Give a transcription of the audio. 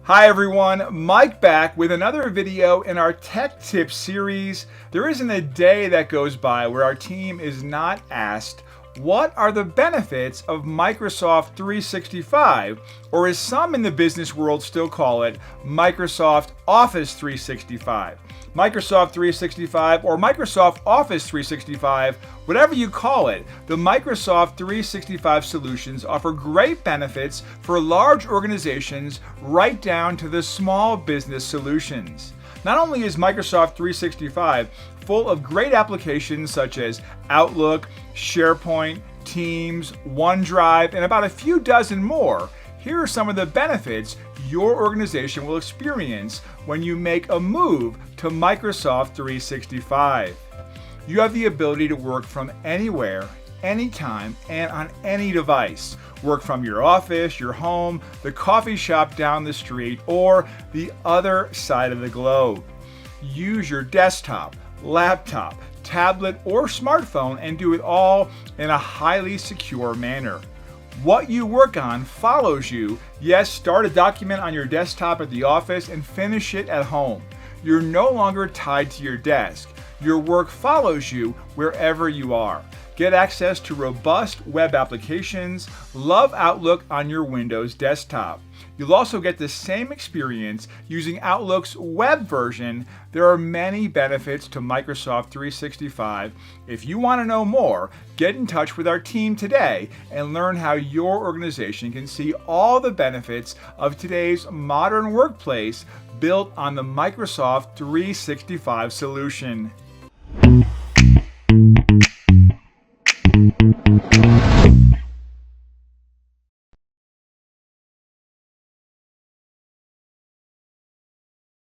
Hi everyone, Mike back with another video in our Tech Tips series. There isn't a day that goes by where our team is not asked, what are the benefits of Microsoft 365, or as some in the business world still call it, Microsoft Office 365. Microsoft 365 or Microsoft Office 365, whatever you call it, the Microsoft 365 solutions offer great benefits for large organizations right down to the small business solutions. Not only is Microsoft 365 full of great applications such as Outlook, SharePoint, Teams, OneDrive, and about a few dozen more, here are some of the benefits your organization will experience when you make a move to Microsoft 365. You have the ability to work from anywhere, anytime, and on any device. Work from your office, your home, the coffee shop down the street, or the other side of the globe. Use your desktop, laptop, tablet, or smartphone and do it all in a highly secure manner. What you work on follows you. Yes, start a document on your desktop at the office and finish it at home. You're no longer tied to your desk. Your work follows you wherever you are. Get access to robust web applications. Love Outlook on your Windows desktop. You'll also get the same experience using Outlook's web version. There are many benefits to Microsoft 365. If you want to know more, get in touch with our team today and learn how your organization can see all the benefits of today's modern workplace built on the Microsoft 365 solution.